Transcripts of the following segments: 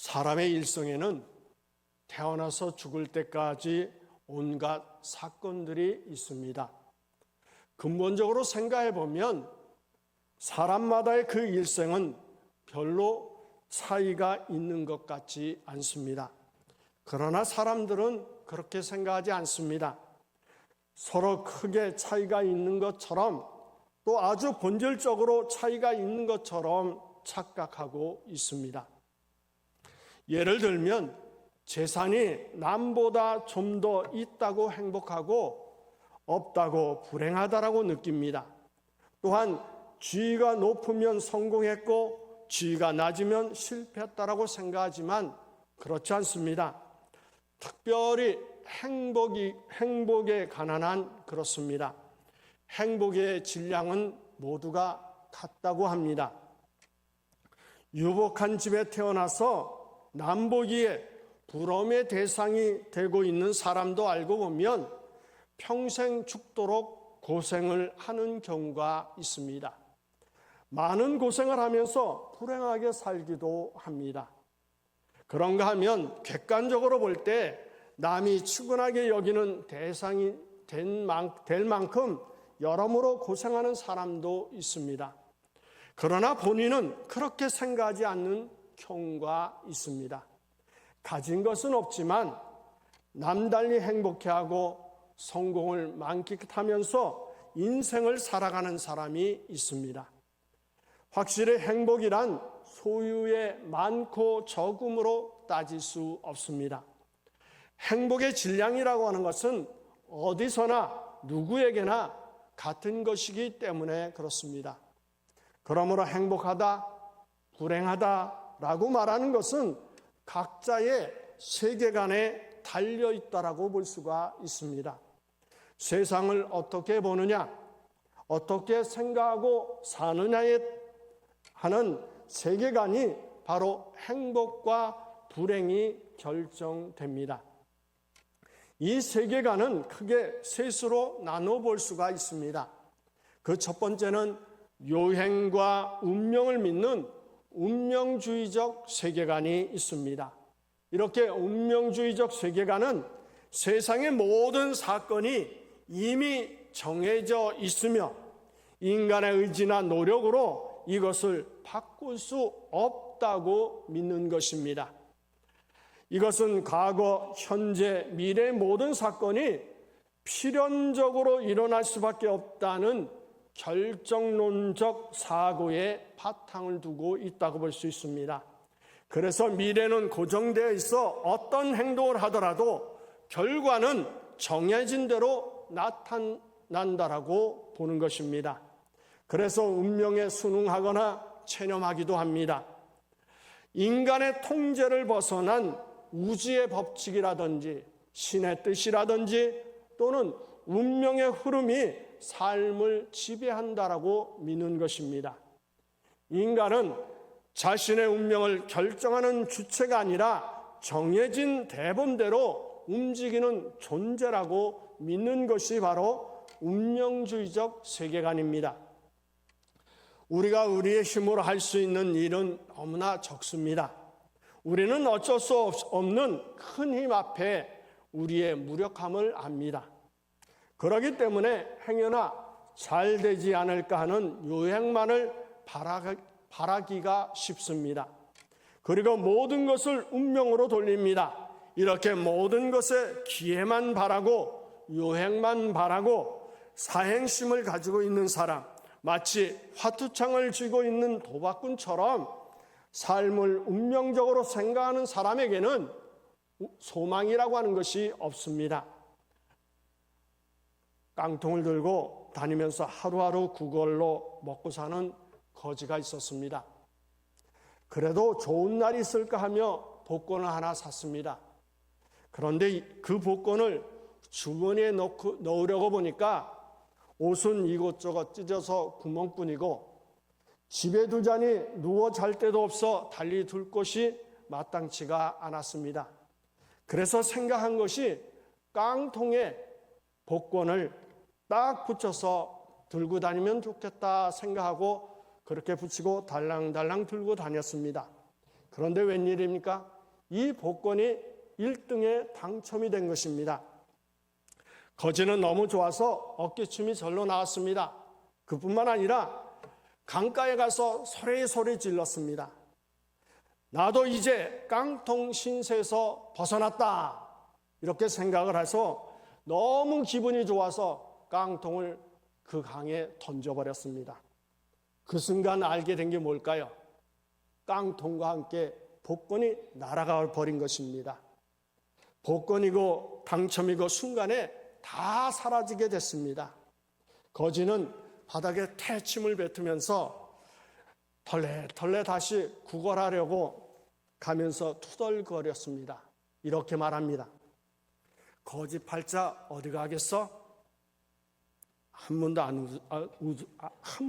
사람의 일생에는 태어나서 죽을 때까지 온갖 사건들이 있습니다. 근본적으로 생각해 보면 사람마다의 그 일생은 별로 차이가 있는 것 같지 않습니다. 그러나 사람들은 그렇게 생각하지 않습니다. 서로 크게 차이가 있는 것처럼 또 아주 본질적으로 차이가 있는 것처럼 착각하고 있습니다. 예를 들면 재산이 남보다 좀 더 있다고 행복하고 없다고 불행하다라고 느낍니다. 또한 지위가 높으면 성공했고 지위가 낮으면 실패했다라고 생각하지만 그렇지 않습니다. 특별히 행복에 관한 한 그렇습니다. 행복의 질량은 모두가 같다고 합니다. 유복한 집에 태어나서 남보기에 부러움의 대상이 되고 있는 사람도 알고 보면 평생 죽도록 고생을 하는 경우가 있습니다. 많은 고생을 하면서 불행하게 살기도 합니다. 그런가 하면 객관적으로 볼 때 남이 측은하게 여기는 대상이 될 만큼 여러모로 고생하는 사람도 있습니다. 그러나 본인은 그렇게 생각하지 않는 경우가 있습니다. 가진 것은 없지만 남달리 행복해하고 성공을 만끽하면서 인생을 살아가는 사람이 있습니다. 확실히 행복이란 소유의 많고 적음으로 따질 수 없습니다. 행복의 질량이라고 하는 것은 어디서나 누구에게나 같은 것이기 때문에 그렇습니다. 그러므로 행복하다, 불행하다라고 말하는 것은 각자의 세계관에 달려있다라고 볼 수가 있습니다. 세상을 어떻게 보느냐, 어떻게 생각하고 사느냐에 하는 세계관이 바로 행복과 불행이 결정됩니다. 이 세계관은 크게 셋으로 나눠볼 수가 있습니다. 그 첫 번째는 요행과 운명을 믿는 운명주의적 세계관이 있습니다. 이렇게 운명주의적 세계관은 세상의 모든 사건이 이미 정해져 있으며 인간의 의지나 노력으로 이것을 바꿀 수 없다고 믿는 것입니다. 이것은 과거, 현재, 미래의 모든 사건이 필연적으로 일어날 수밖에 없다는 결정론적 사고에 바탕을 두고 있다고 볼 수 있습니다. 그래서 미래는 고정되어 있어 어떤 행동을 하더라도 결과는 정해진 대로 나타난다라고 보는 것입니다. 그래서 운명에 순응하거나 체념하기도 합니다. 인간의 통제를 벗어난 우주의 법칙이라든지 신의 뜻이라든지 또는 운명의 흐름이 삶을 지배한다라고 믿는 것입니다. 인간은 자신의 운명을 결정하는 주체가 아니라 정해진 대본대로 움직이는 존재라고 믿는 것이 바로 운명주의적 세계관입니다. 우리가 우리의 힘으로 할 수 있는 일은 너무나 적습니다. 우리는 어쩔 수 없는 큰 힘 앞에 우리의 무력함을 압니다. 그렇기 때문에 행여나 잘 되지 않을까 하는 요행만을 바라기가 쉽습니다. 그리고 모든 것을 운명으로 돌립니다. 이렇게 모든 것에 기회만 바라고 요행만 바라고 사행심을 가지고 있는 사람, 마치 화투창을 쥐고 있는 도박꾼처럼 삶을 운명적으로 생각하는 사람에게는 소망이라고 하는 것이 없습니다. 깡통을 들고 다니면서 하루하루 그걸로 먹고 사는 거지가 있었습니다. 그래도 좋은 날이 있을까 하며 복권을 하나 샀습니다. 그런데 그 복권을 주머니에 넣으려고 보니까 옷은 이곳저곳 찢어서 구멍뿐이고 집에 두자니 누워 잘 데도 없어 달리 둘 곳이 마땅치가 않았습니다. 그래서 생각한 것이 깡통에 복권을 딱 붙여서 들고 다니면 좋겠다 생각하고 그렇게 붙이고 달랑달랑 들고 다녔습니다. 그런데 웬일입니까? 이 복권이 1등에 당첨이 된 것입니다. 거지는 너무 좋아서 어깨춤이 절로 나왔습니다. 그뿐만 아니라 강가에 가서 소리 질렀습니다. 나도 이제 깡통 신세에서 벗어났다. 이렇게 생각을 해서 너무 기분이 좋아서 깡통을 그 강에 던져버렸습니다. 그 순간 알게 된 게 뭘까요? 깡통과 함께 복권이 날아가 버린 것입니다. 복권이고 당첨이고 순간에 다 사라지게 됐습니다. 거지는 바닥에 태침을 뱉으면서 털레 다시 구걸하려고 가면서 투덜거렸습니다. 이렇게 말합니다. 거지 팔자 어디 가겠어? 한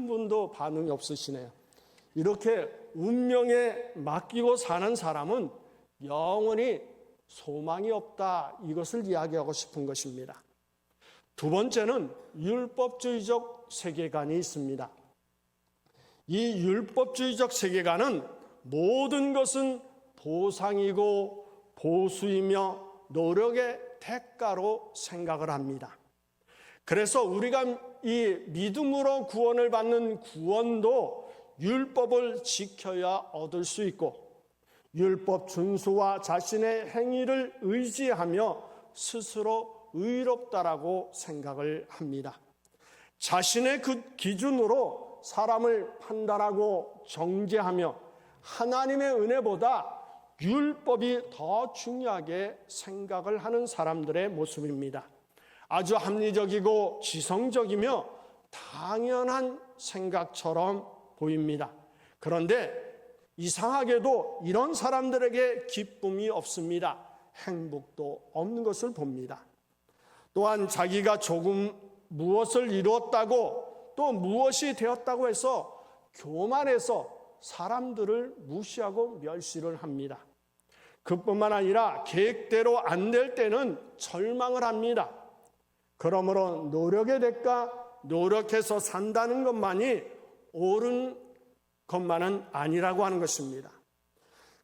분도 반응이 없으시네요. 이렇게 운명에 맡기고 사는 사람은 영원히 소망이 없다. 이것을 이야기하고 싶은 것입니다. 두 번째는 율법주의적 세계관이 있습니다. 이 율법주의적 세계관은 모든 것은 보상이고 보수이며 노력의 대가로 생각을 합니다. 그래서 우리가 이 믿음으로 구원을 받는 구원도 율법을 지켜야 얻을 수 있고 율법 준수와 자신의 행위를 의지하며 스스로 의롭다라고 생각을 합니다. 자신의 그 기준으로 사람을 판단하고 정죄하며 하나님의 은혜보다 율법이 더 중요하게 생각을 하는 사람들의 모습입니다. 아주 합리적이고 지성적이며 당연한 생각처럼 보입니다. 그런데 이상하게도 이런 사람들에게 기쁨이 없습니다. 행복도 없는 것을 봅니다. 또한 자기가 조금 무엇을 이루었다고 또 무엇이 되었다고 해서 교만해서 사람들을 무시하고 멸시를 합니다. 그뿐만 아니라 계획대로 안 될 때는 절망을 합니다. 그러므로 노력의 대가, 노력해서 산다는 것만이 옳은 것만은 아니라고 하는 것입니다.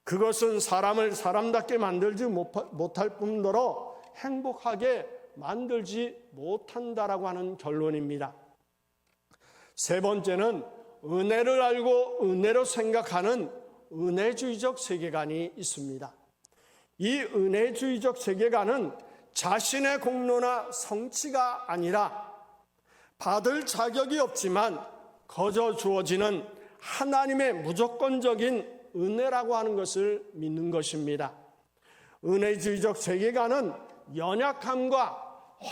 그것은 사람을 사람답게 만들지 못할 뿐더러 행복하게 만들지 못한다라고 하는 결론입니다. 세 번째는 은혜를 알고 은혜로 생각하는 은혜주의적 세계관이 있습니다. 이 은혜주의적 세계관은 자신의 공로나 성취가 아니라 받을 자격이 없지만 거저 주어지는 하나님의 무조건적인 은혜라고 하는 것을 믿는 것입니다. 은혜주의적 세계관은 연약함과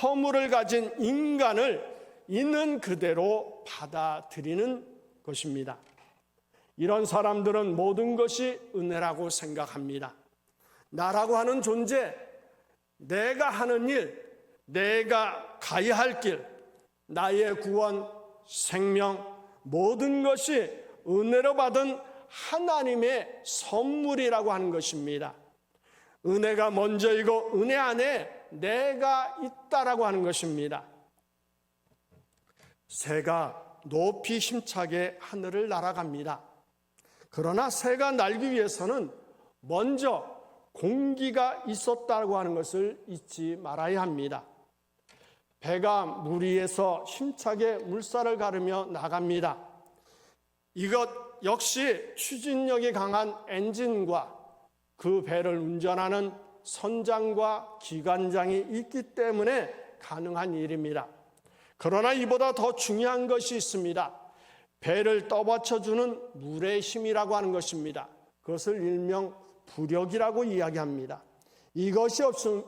허물을 가진 인간을 있는 그대로 받아들이는 것입니다. 이런 사람들은 모든 것이 은혜라고 생각합니다. 나라고 하는 존재, 내가 하는 일, 내가 가야 할 길, 나의 구원, 생명, 모든 것이 은혜로 받은 하나님의 선물이라고 하는 것입니다. 은혜가 먼저이고 은혜 안에 내가 있다라고 하는 것입니다. 새가 높이 힘차게 하늘을 날아갑니다. 그러나 새가 날기 위해서는 먼저 공기가 있었다고 하는 것을 잊지 말아야 합니다. 배가 물 위에서 힘차게 물살을 가르며 나갑니다. 이것 역시 추진력이 강한 엔진과 그 배를 운전하는 선장과 기관장이 있기 때문에 가능한 일입니다. 그러나 이보다 더 중요한 것이 있습니다. 배를 떠받쳐주는 물의 힘이라고 하는 것입니다. 그것을 일명 부력이라고 이야기합니다. 이것이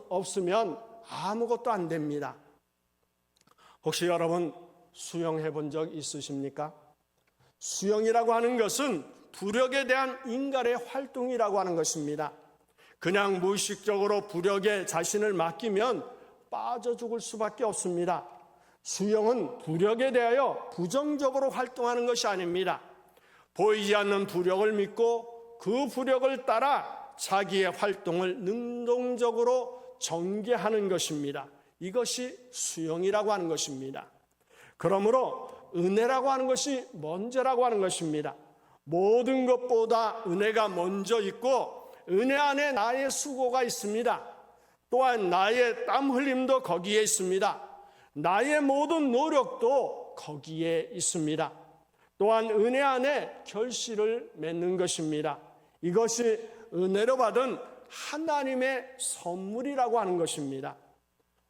없으면 아무것도 안 됩니다. 혹시 여러분 수영해 본 적 있으십니까? 수영이라고 하는 것은 부력에 대한 인간의 활동이라고 하는 것입니다. 그냥 무의식적으로 부력에 자신을 맡기면 빠져 죽을 수밖에 없습니다. 수영은 부력에 대하여 부정적으로 활동하는 것이 아닙니다. 보이지 않는 부력을 믿고 그 부력을 따라 자기의 활동을 능동적으로 전개하는 것입니다. 이것이 수영이라고 하는 것입니다. 그러므로 은혜라고 하는 것이 먼저라고 하는 것입니다. 모든 것보다 은혜가 먼저 있고 은혜 안에 나의 수고가 있습니다. 또한 나의 땀 흘림도 거기에 있습니다. 나의 모든 노력도 거기에 있습니다. 또한 은혜 안에 결실을 맺는 것입니다. 이것이 은혜로 받은 하나님의 선물이라고 하는 것입니다.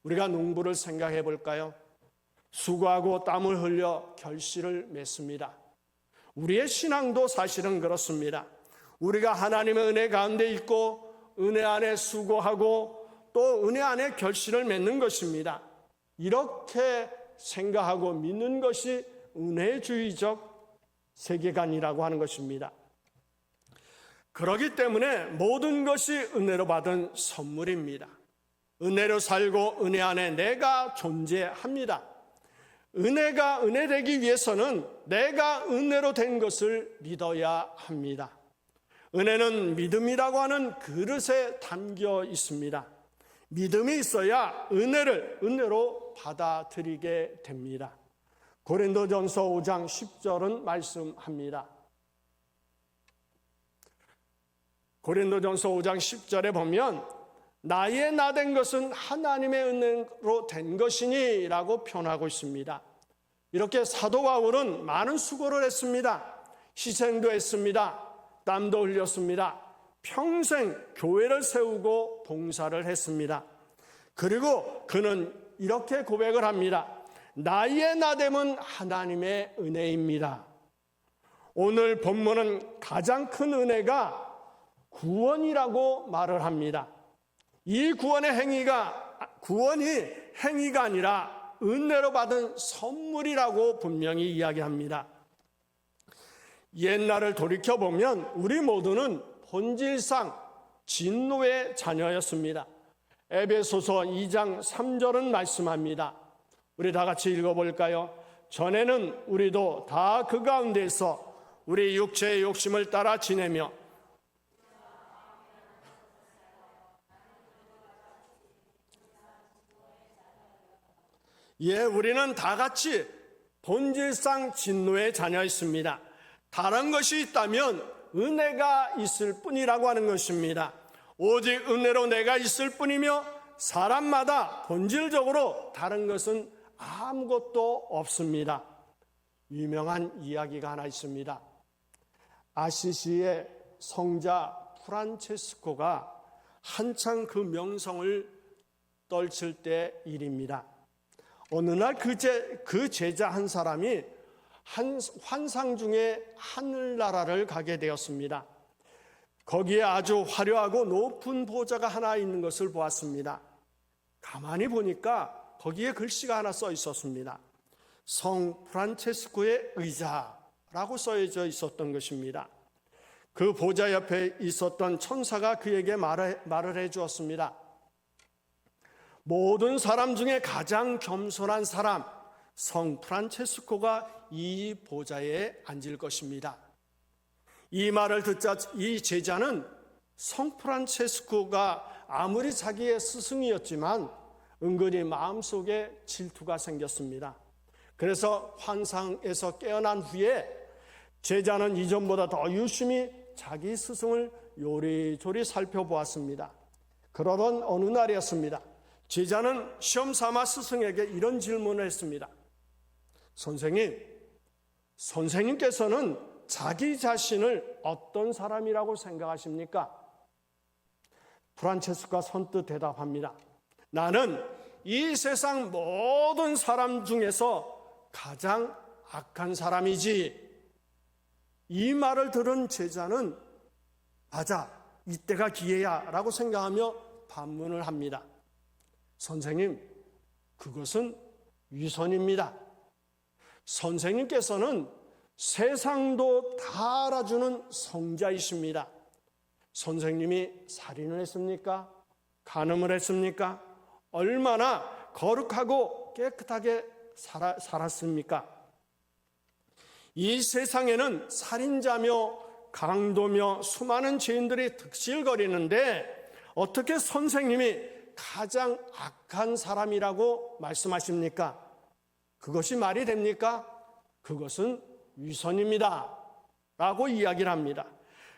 우리가 농부를 생각해 볼까요? 수고하고 땀을 흘려 결실을 맺습니다. 우리의 신앙도 사실은 그렇습니다. 우리가 하나님의 은혜 가운데 있고 은혜 안에 수고하고 또 은혜 안에 결실을 맺는 것입니다. 이렇게 생각하고 믿는 것이 은혜주의적 세계관이라고 하는 것입니다. 그렇기 때문에 모든 것이 은혜로 받은 선물입니다. 은혜로 살고 은혜 안에 내가 존재합니다. 은혜가 은혜되기 위해서는 내가 은혜로 된 것을 믿어야 합니다. 은혜는 믿음이라고 하는 그릇에 담겨 있습니다. 믿음이 있어야 은혜로 받아들이게 됩니다. 고린도전서 5장 10절은 말씀합니다. 고린도전서 5장 10절에 보면 나의 나된 것은 하나님의 은혜로 된 것이니 라고 표현하고 있습니다. 이렇게 사도 바울은 많은 수고를 했습니다. 희생도 했습니다. 땀도 흘렸습니다. 평생 교회를 세우고 봉사를 했습니다. 그리고 그는 이렇게 고백을 합니다. 나의 나됨은 하나님의 은혜입니다. 오늘 본문은 가장 큰 은혜가 구원이라고 말을 합니다. 이 구원이 행위가 아니라 은혜로 받은 선물이라고 분명히 이야기합니다. 옛날을 돌이켜보면 우리 모두는 본질상 진노의 자녀였습니다. 에베소서 2장 3절은 말씀합니다. 우리 다 같이 읽어볼까요? 전에는 우리도 다 그 가운데서 우리 육체의 욕심을 따라 지내며 우리는 다 같이 본질상 진노의 자녀였습니다. 다른 것이 있다면 은혜가 있을 뿐이라고 하는 것입니다. 오직 은혜로 내가 있을 뿐이며 사람마다 본질적으로 다른 것은 아무것도 없습니다. 유명한 이야기가 하나 있습니다. 아시시의 성자 프란체스코가 한창 그 명성을 떨칠 때 일입니다. 어느 날 그 제자 한 사람이 환상 중에 하늘나라를 가게 되었습니다. 거기에 아주 화려하고 높은 보좌가 하나 있는 것을 보았습니다. 가만히 보니까 거기에 글씨가 하나 써 있었습니다. 성 프란체스코의 의자라고 써져 있었던 것입니다. 그 보좌 옆에 있었던 천사가 그에게 말을 해 주었습니다. 모든 사람 중에 가장 겸손한 사람, 성 프란체스코가 이 보좌에 앉을 것입니다. 이 말을 듣자 이 제자는 성 프란체스코가 아무리 자기의 스승이었지만 은근히 마음속에 질투가 생겼습니다. 그래서 환상에서 깨어난 후에 제자는 이전보다 더 유심히 자기 스승을 요리조리 살펴보았습니다. 그러던 어느 날이었습니다. 제자는 시험삼아 스승에게 이런 질문을 했습니다. 선생님께서는 자기 자신을 어떤 사람이라고 생각하십니까? 프란체스코가 선뜻 대답합니다. 나는 이 세상 모든 사람 중에서 가장 악한 사람이지. 이 말을 들은 제자는 맞아, 이때가 기회야 라고 생각하며 반문을 합니다. 선생님, 그것은 위선입니다. 선생님께서는 세상도 다 알아주는 성자이십니다. 선생님이 살인을 했습니까? 간음을 했습니까? 얼마나 거룩하고 깨끗하게 살았습니까? 이 세상에는 살인자며 강도며 수많은 죄인들이 득실거리는데 어떻게 선생님이 가장 악한 사람이라고 말씀하십니까? 그것이 말이 됩니까? 그것은 위선입니다 라고 이야기를 합니다.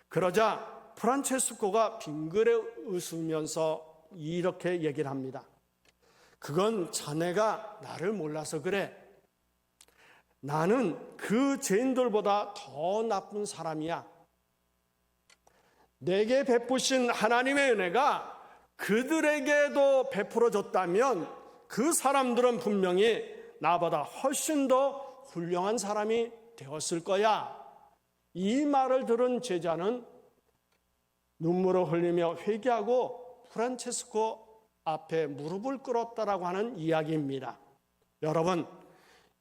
그러자 프란체스코가 빙그레 웃으면서 이렇게 얘기를 합니다. 그건 자네가 나를 몰라서 그래. 나는 그 죄인들보다 더 나쁜 사람이야. 내게 베푸신 하나님의 은혜가 그들에게도 베풀어졌다면 그 사람들은 분명히 나보다 훨씬 더 훌륭한 사람이 되었을 거야. 이 말을 들은 제자는 눈물을 흘리며 회개하고 프란체스코 앞에 무릎을 꿇었다라고 하는 이야기입니다.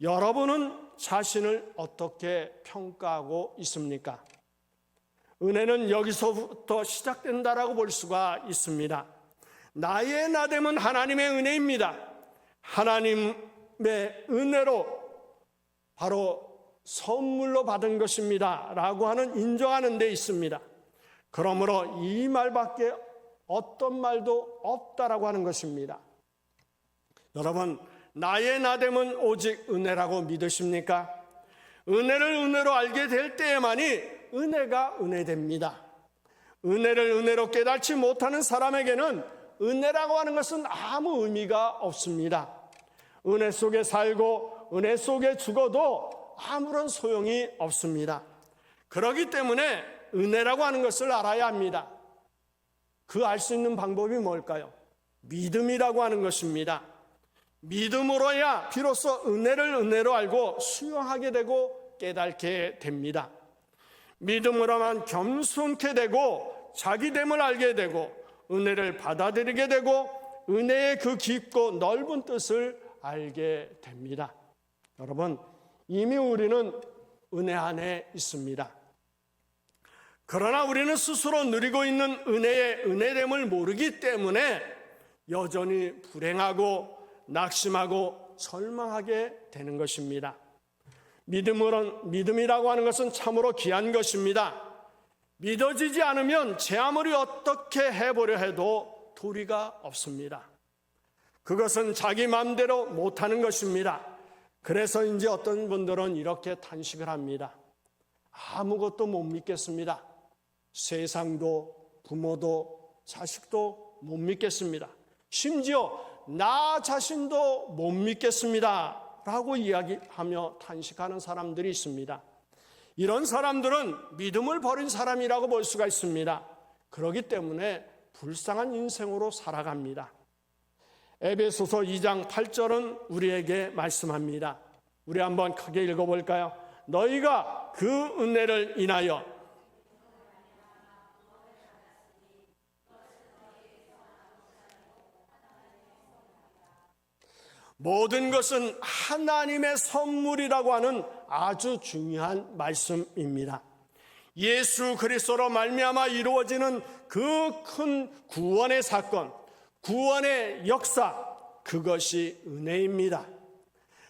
여러분은 자신을 어떻게 평가하고 있습니까? 은혜는 여기서부터 시작된다라고 볼 수가 있습니다. 나의 나됨은 하나님의 은혜입니다. 하나님의 은혜로 바로 선물로 받은 것입니다 라고 하는 인정하는 데 있습니다. 그러므로 이 말밖에 어떤 말도 없다라고 하는 것입니다. 여러분, 나의 나됨은 오직 은혜라고 믿으십니까? 은혜를 은혜로 알게 될 때에만이 은혜가 은혜됩니다. 은혜를 은혜로 깨닫지 못하는 사람에게는 은혜라고 하는 것은 아무 의미가 없습니다. 은혜 속에 살고 은혜 속에 죽어도 아무런 소용이 없습니다. 그렇기 때문에 은혜라고 하는 것을 알아야 합니다. 그 알 수 있는 방법이 뭘까요? 믿음이라고 하는 것입니다. 믿음으로야 비로소 은혜를 은혜로 알고 수용하게 되고 깨닫게 됩니다. 믿음으로만 겸손케 되고 자기됨을 알게 되고 은혜를 받아들이게 되고 은혜의 그 깊고 넓은 뜻을 알게 됩니다. 여러분, 이미 우리는 은혜 안에 있습니다. 그러나 우리는 스스로 누리고 있는 은혜의 은혜됨을 모르기 때문에 여전히 불행하고 낙심하고 절망하게 되는 것입니다. 믿음이라고 하는 것은 참으로 귀한 것입니다. 믿어지지 않으면 제 아무리 어떻게 해보려 해도 도리가 없습니다. 그것은 자기 마음대로 못하는 것입니다. 그래서 이제 어떤 분들은 이렇게 탄식을 합니다. 아무것도 못 믿겠습니다. 세상도 부모도 자식도 못 믿겠습니다. 심지어 나 자신도 못 믿겠습니다 라고 이야기하며 탄식하는 사람들이 있습니다. 이런 사람들은 믿음을 버린 사람이라고 볼 수가 있습니다. 그렇기 때문에 불쌍한 인생으로 살아갑니다. 에베소서 2장 8절은 우리에게 말씀합니다. 우리 한번 크게 읽어볼까요? 너희가 그 은혜를 인하여 모든 것은 하나님의 선물이라고 하는 아주 중요한 말씀입니다. 예수 그리스도로 말미암아 이루어지는 그 큰 구원의 사건, 구원의 역사, 그것이 은혜입니다.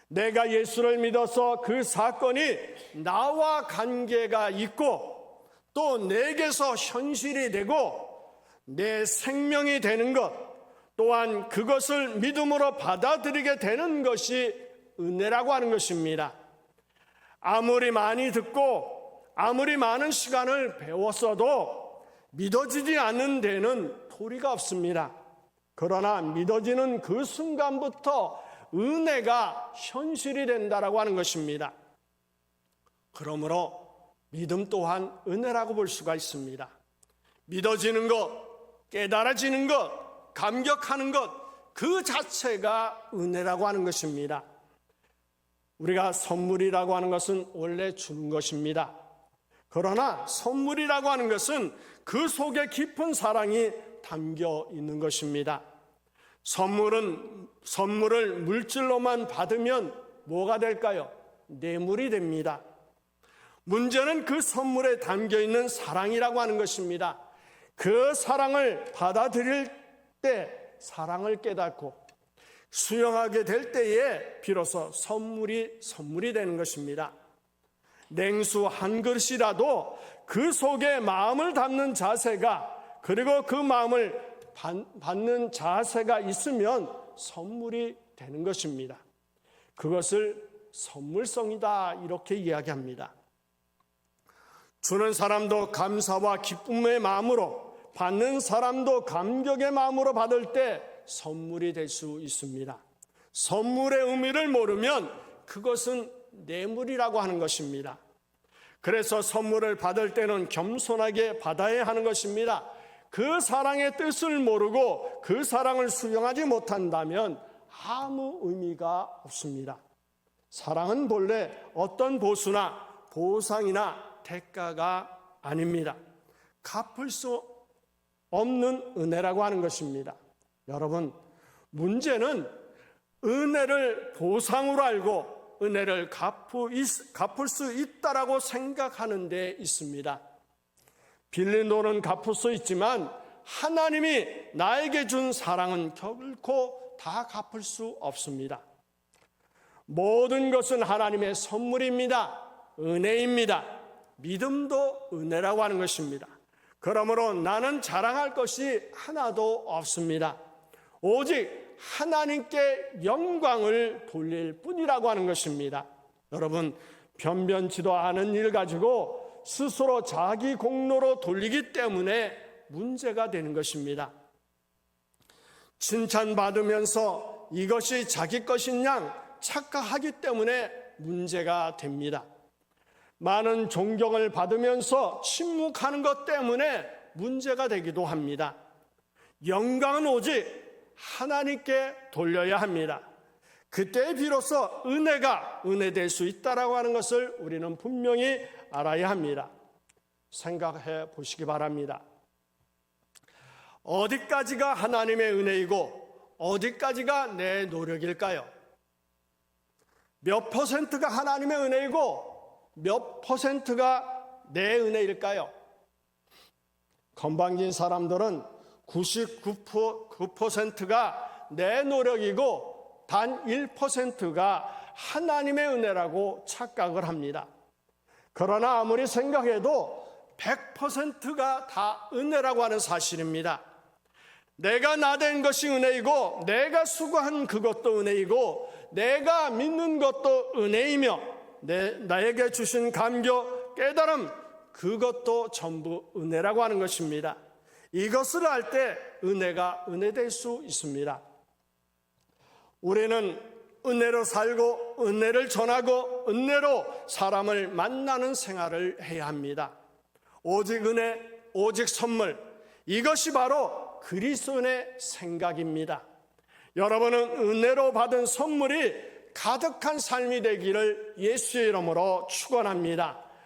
내가 예수를 믿어서 그 사건이 나와 관계가 있고 또 내게서 현실이 되고 내 생명이 되는 것, 또한 그것을 믿음으로 받아들이게 되는 것이 은혜라고 하는 것입니다. 아무리 많이 듣고 아무리 많은 시간을 배웠어도 믿어지지 않는 데는 도리가 없습니다. 그러나 믿어지는 그 순간부터 은혜가 현실이 된다라고 하는 것입니다. 그러므로 믿음 또한 은혜라고 볼 수가 있습니다. 믿어지는 것, 깨달아지는 것, 감격하는 것, 그 자체가 은혜라고 하는 것입니다. 우리가 선물이라고 하는 것은 원래 주는 것입니다. 그러나 선물이라고 하는 것은 그 속에 깊은 사랑이 담겨 있는 것입니다. 선물을 물질로만 받으면 뭐가 될까요? 뇌물이 됩니다. 문제는 그 선물에 담겨 있는 사랑이라고 하는 것입니다. 그 사랑을 받아들일 때 사랑을 깨닫고 수용하게 될 때에 비로소 선물이 되는 것입니다. 냉수 한 그릇이라도 그 속에 마음을 담는 자세가, 그리고 그 마음을 받는 자세가 있으면 선물이 되는 것입니다. 그것을 선물성이다 이렇게 이야기합니다. 주는 사람도 감사와 기쁨의 마음으로, 받는 사람도 감격의 마음으로 받을 때 선물이 될 수 있습니다. 선물의 의미를 모르면 그것은 뇌물이라고 하는 것입니다. 그래서 선물을 받을 때는 겸손하게 받아야 하는 것입니다. 그 사랑의 뜻을 모르고 그 사랑을 수용하지 못한다면 아무 의미가 없습니다. 사랑은 본래 어떤 보수나 보상이나 대가가 아닙니다. 갚을 수 없는 은혜라고 하는 것입니다. 여러분, 문제는 은혜를 보상으로 알고 은혜를 갚을 수 있다라고 생각하는 데 있습니다. 빌린 돈은 갚을 수 있지만 하나님이 나에게 준 사랑은 결코 다 갚을 수 없습니다. 모든 것은 하나님의 선물입니다. 은혜입니다. 믿음도 은혜라고 하는 것입니다. 그러므로 나는 자랑할 것이 하나도 없습니다. 오직 하나님께 영광을 돌릴 뿐이라고 하는 것입니다. 여러분, 변변치도 않은 일 가지고 스스로 자기 공로로 돌리기 때문에 문제가 되는 것입니다. 칭찬받으면서 이것이 자기 것인 양 착각하기 때문에 문제가 됩니다. 많은 존경을 받으면서 침묵하는 것 때문에 문제가 되기도 합니다. 영광은 오직 하나님께 돌려야 합니다. 그때 비로소 은혜가 은혜될 수 있다라고 하는 것을 우리는 분명히 알아야 합니다. 생각해 보시기 바랍니다. 어디까지가 하나님의 은혜이고 어디까지가 내 노력일까요? 몇 퍼센트가 하나님의 은혜이고 몇 퍼센트가 내 은혜일까요? 건방진 사람들은 99%가 내 노력이고 단 1%가 하나님의 은혜라고 착각을 합니다. 그러나 아무리 생각해도 100%가 다 은혜라고 하는 사실입니다. 내가 나된 것이 은혜이고 내가 수고한 그것도 은혜이고 내가 믿는 것도 은혜이며 나에게 주신 감격, 깨달음 그것도 전부 은혜라고 하는 것입니다. 이것을 알 때 은혜가 은혜될 수 있습니다. 우리는 은혜로 살고 은혜를 전하고 은혜로 사람을 만나는 생활을 해야 합니다. 오직 은혜, 오직 선물, 이것이 바로 그리스도인의 생각입니다. 여러분은 은혜로 받은 선물이 가득한 삶이 되기를 예수의 이름으로 축원합니다.